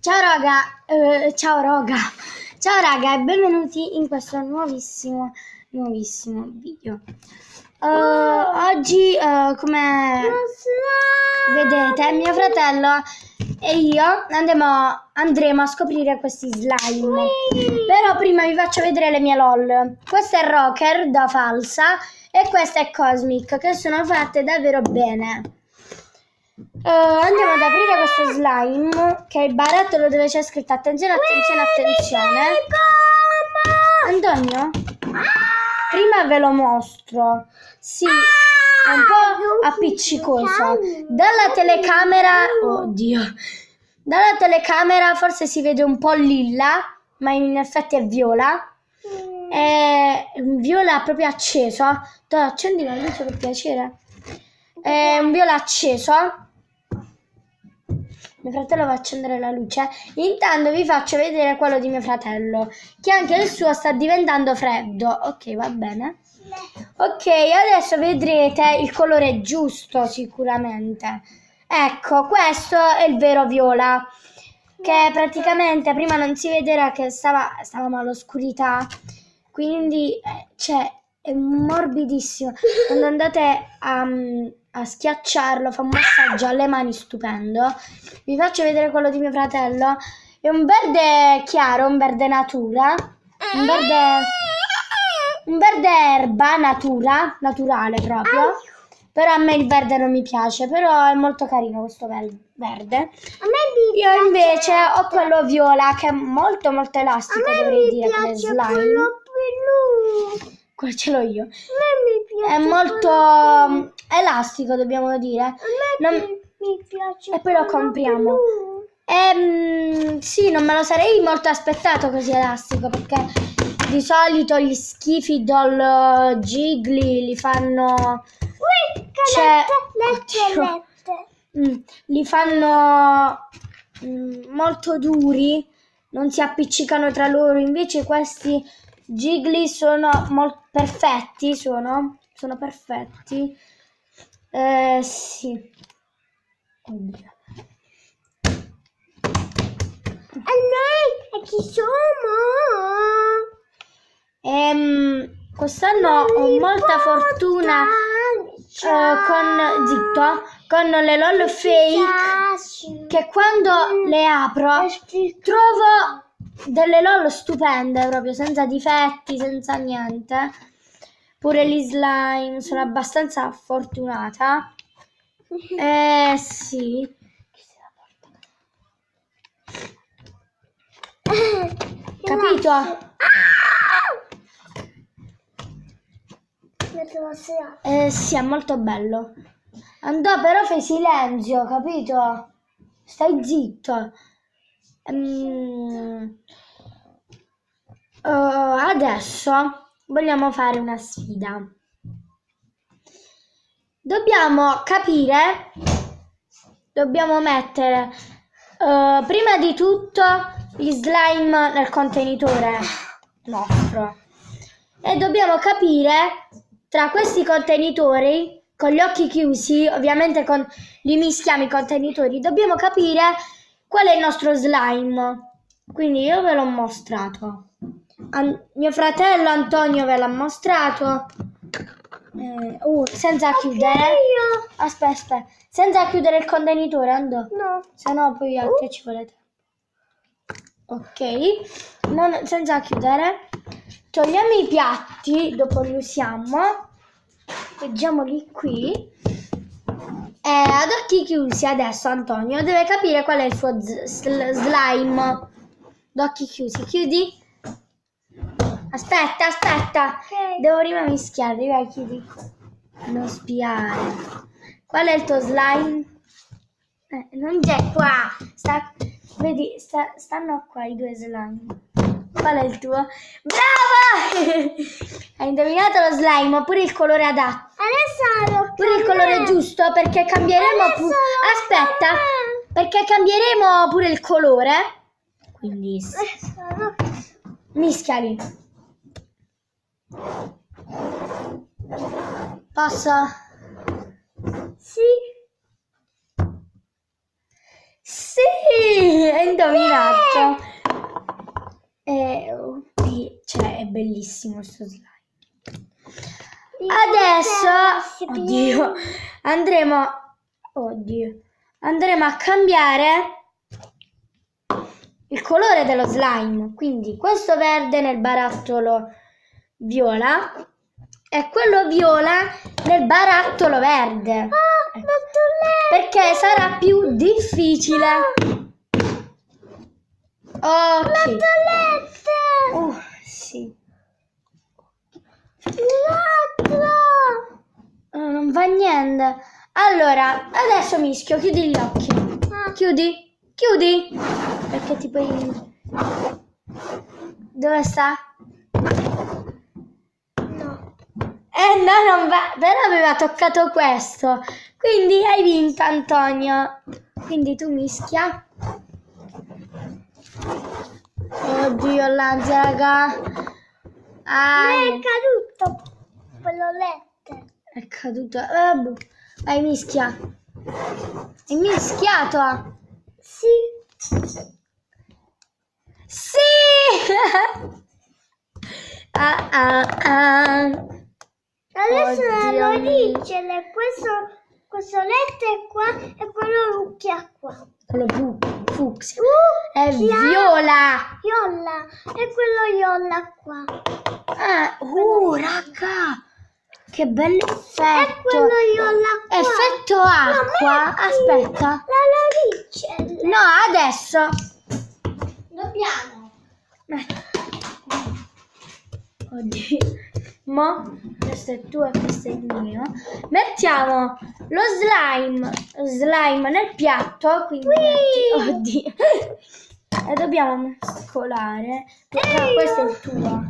Ciao raga e benvenuti in questo nuovissimo video. Oggi come vedete mio fratello e io andremo a scoprire questi slime. Però prima vi faccio vedere le mie LOL. Questa è Rocker da falsa e questa è Cosmic, che sono fatte davvero bene. Andiamo ad aprire questo slime, che è il barattolo dove c'è scritto attenzione. Antonio, prima ve lo mostro. Sì, è un po' appiccicoso. Dalla telecamera forse si vede un po' lilla, ma in effetti è viola. È un viola proprio acceso. Accendi la luce per piacere. È un viola acceso. Mio fratello va a accendere la luce. Intanto vi faccio vedere quello di mio fratello, che anche il suo sta diventando freddo. Ok, va bene. Ok, adesso vedrete il colore giusto sicuramente. Ecco, questo è il vero viola, che praticamente prima non si vedeva, che stavamo all'oscurità, quindi è morbidissimo. Quando andate a schiacciarlo fa un massaggio alle mani stupendo. Vi faccio vedere quello di mio fratello. È un verde chiaro, un verde natura, un verde erba naturale proprio. Però a me il verde non mi piace, però è molto carino questo verde. Io invece ho quello viola, che è molto molto elastico, dovrei dire, come slime. Qua ce l'ho io. È molto elastico, dobbiamo dire. Mi piace. E poi lo compriamo. Sì, non me lo sarei molto aspettato così elastico, perché di solito gli Schify Doll Jiggly li fanno. Li fanno molto duri, non si appiccicano tra loro. Invece questi Jiggly sono perfetti, sono perfetti. Sì. Oddio. E noi chi siamo? Quest'anno ho molta fortuna con le LOL fake, che quando le apro trovo delle LOL stupende, proprio senza difetti, senza niente. Pure gli slime, sono abbastanza fortunata. Sì. Capito? Sì, è molto bello. Andò, però fai silenzio, capito? Stai zitto. Adesso vogliamo fare una sfida. Dobbiamo mettere prima di tutto gli slime nel contenitore nostro, e dobbiamo capire tra questi contenitori, con gli occhi chiusi, ovviamente li mischiamo i contenitori, dobbiamo capire qual è il nostro slime. Quindi io ve l'ho mostrato, mio fratello Antonio ve l'ha mostrato. Senza chiudere. Aspetta, senza chiudere il contenitore, andò. No. Se no poi anche ci volete. Ok, senza chiudere. Togliamo i piatti, dopo li usiamo. Leggiamoli qui. Ad occhi chiusi adesso Antonio deve capire qual è il suo slime. D'occhi chiusi, chiudi. Aspetta. Okay. Devo prima mischiarli, vai, chiudi. Non spiare. Qual è il tuo slime? Non c'è qua. Vedi, stanno qua i due slime. Qual è il tuo? Brava! Hai indovinato lo slime, oppure il colore adatto. Adesso pure il colore giusto, perché cambieremo perché cambieremo pure il colore. Quindi mischiali. Posso? Sì, hai indovinato. fatto. Cioè, è bellissimo questo slime. Adesso, andremo a cambiare il colore dello slime. Quindi questo verde nel barattolo viola e quello viola nel barattolo verde. Perché sarà più difficile. Ok. Sì. Non va niente. Allora, adesso mischio, chiudi gli occhi. Chiudi. Perché ti puoi... Dove sta? No. No, non va. Però aveva toccato questo. Quindi hai vinto, Antonio. Quindi tu mischia. Oddio, l'ansia, raga. È caduto quello letto. È caduto. Vai, mischia. È mischiato. Sì. Sì! Adesso Oddio lo mio. dice, questo letto è qua e quello che ha qua. Quello fucsia. È viola. Viola e quello viola qua. Raga. Che bello E effetto. quello viola qua. Effetto acqua. Aspetta. La narice. No, adesso. Dobbiamo. Oddio. Mo, questo è tuo e questo è il mio. Mettiamo lo slime nel piatto, quindi oddio. E dobbiamo mescolare. No, questo è il tuo.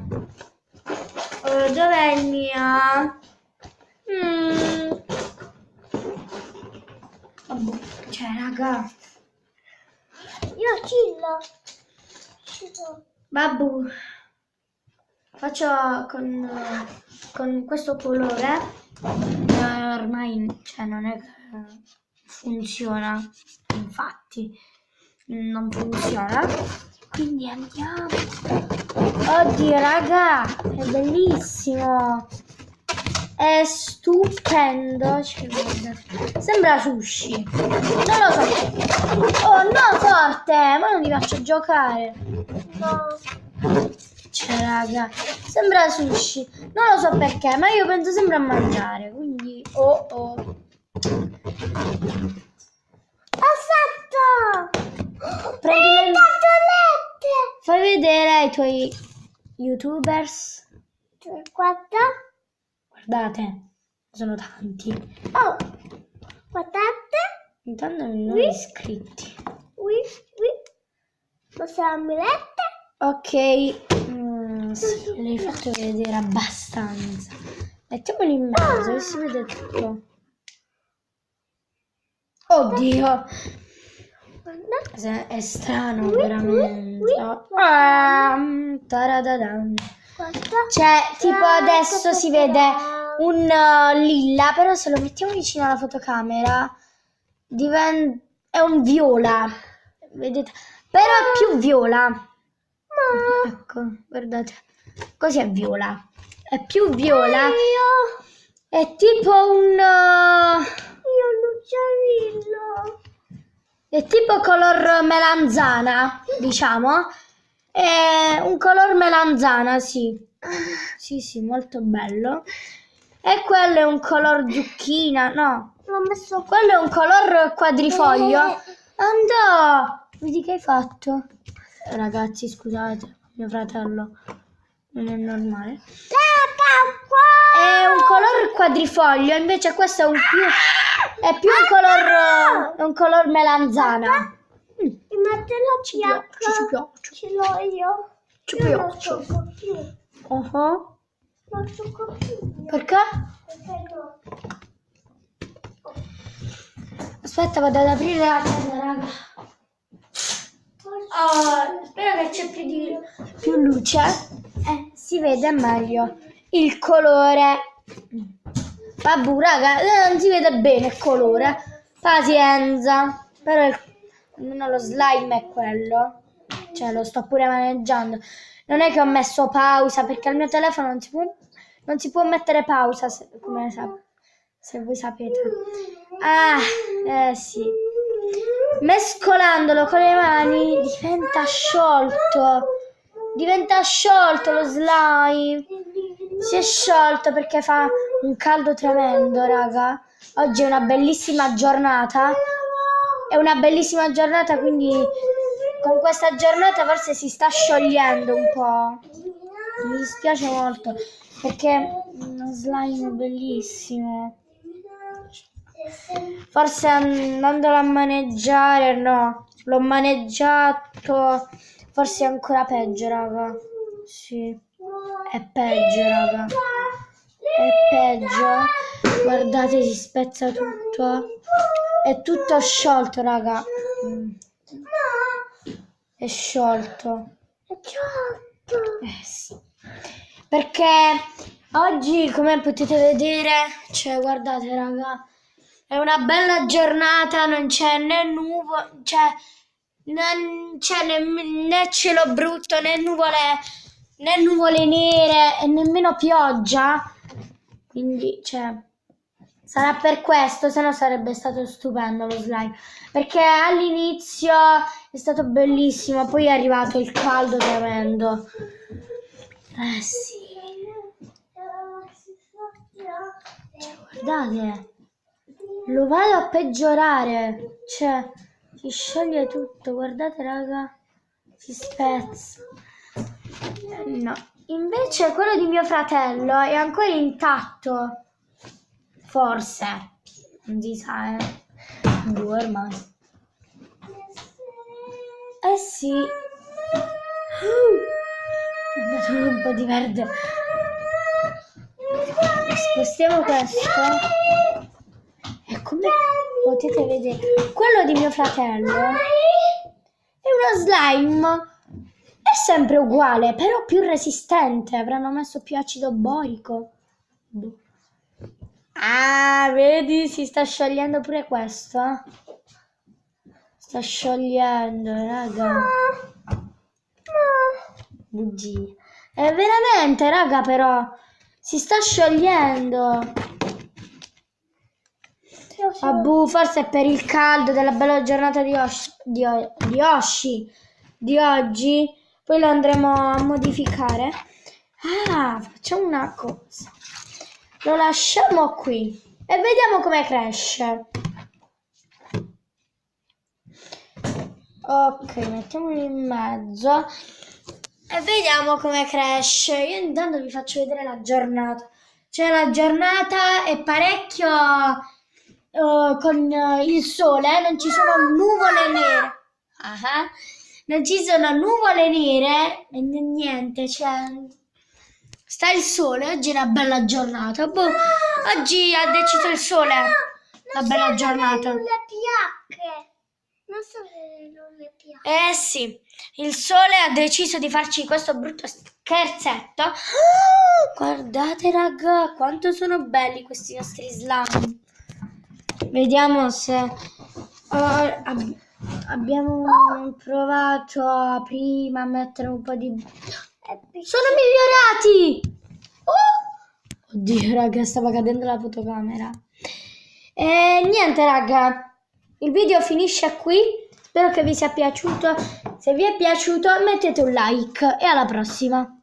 Dov'è il mio? Cioè, raga. Io ci l'ho. Babbo. Faccio con questo colore, ormai cioè, non è che funziona, infatti non funziona, quindi andiamo. Oddio raga, è bellissimo, è stupendo, cioè, guarda, sembra sushi, non lo so. Oh no, forte, ma non ti faccio giocare. No. Cioè, raga, sembra sushi. Non lo so perché, ma io penso sempre a mangiare. Quindi, Ho fatto! prendi le... Tartolette! Fai vedere ai tuoi youtubers. 3, 4. Guardate, sono tanti. Oh! Guardate! Intanto non iscritti. Possiamo mettere? Ok, sì, l'hai fatto vedere abbastanza. Mettiamoli in mezzo e si vede tutto. Oddio! È strano veramente. Taradadam. Cioè, tipo adesso si vede un lilla, però se lo mettiamo vicino alla fotocamera è un viola. Vedete? Però è più viola. Ecco, guardate. Così è viola. È più viola. È tipo un... Io l'uccellino. È tipo color melanzana, diciamo. È un color melanzana, sì. Sì, molto bello. E quello è un color zucchina, no. L'ho messo. Quello è un color quadrifoglio. Andò! Vedi che hai fatto? Ragazzi, scusate, mio fratello non è normale. È un color quadrifoglio, invece questo è è più un color melanzana. Ma te lo Ci piace. Ce l'ho io. Ci Io non piace. gioco più. Non gioco più. Perché? Perché no? Aspetta, vado ad aprire la tenda, raga. Spero che c'è più luce. Si vede meglio il colore. Vabbè, raga, non si vede bene il colore. Pazienza. Però almeno lo slime è quello. cioè lo sto pure maneggiando. Non è che ho messo pausa, perché al mio telefono non si può mettere pausa, se voi sapete. Ah, sì. Mescolandolo con le mani diventa sciolto lo slime. Si è sciolto perché fa un caldo tremendo, raga. Oggi è una bellissima giornata. Quindi con questa giornata forse si sta sciogliendo un po'. Mi dispiace molto perché è uno slime bellissimo. Forse andandolo a maneggiare, no, l'ho maneggiato, forse è ancora peggio, raga. Sì, è peggio, raga. È peggio. Guardate, si spezza tutto. È tutto sciolto, raga. È sciolto. Sì. Perché oggi, come potete vedere, cioè, guardate, raga, è una bella giornata, non c'è né nuvole, cioè, non c'è né cielo brutto, né nuvole nere e nemmeno pioggia. Quindi, cioè, sarà per questo, se no sarebbe stato stupendo lo slime. Perché all'inizio è stato bellissimo, poi è arrivato il caldo tremendo. Sì. Cioè, guardate, lo vado a peggiorare. Cioè, si scioglie tutto, guardate, raga, si spezza. No, invece quello di mio fratello è ancora intatto. Forse, non si sa, ormai. Sì. È andato un po' di verde. Spostiamo questo. E come potete vedere, quello di mio fratello è uno slime. È sempre uguale, però più resistente. Avranno messo più acido borico. Ah, vedi, si sta sciogliendo pure questo. Sta sciogliendo, raga. Bugie. È veramente, raga, però si sta sciogliendo. Forse è per il caldo della bella giornata di oggi. Poi lo andremo a modificare. Facciamo una cosa. Lo lasciamo qui e vediamo come cresce. Ok, mettiamolo in mezzo e vediamo come cresce. Io intanto vi faccio vedere la giornata. Cioè, la giornata è parecchio con il sole, non ci sono nuvole nere. Non ci sono nuvole nere e niente, cioè sta il sole. Oggi è una bella giornata. Oggi ha deciso il sole. La bella giornata. Non le piacque. Non so se non le piace. Sì, il sole ha deciso di farci questo brutto scherzetto. Guardate, raga, quanto sono belli questi nostri slime. Vediamo se abbiamo provato prima a mettere un po' di... Sono migliorati! Oddio, raga, stava cadendo la fotocamera. E niente, raga, il video finisce qui. Spero che vi sia piaciuto. Se vi è piaciuto mettete un like e alla prossima.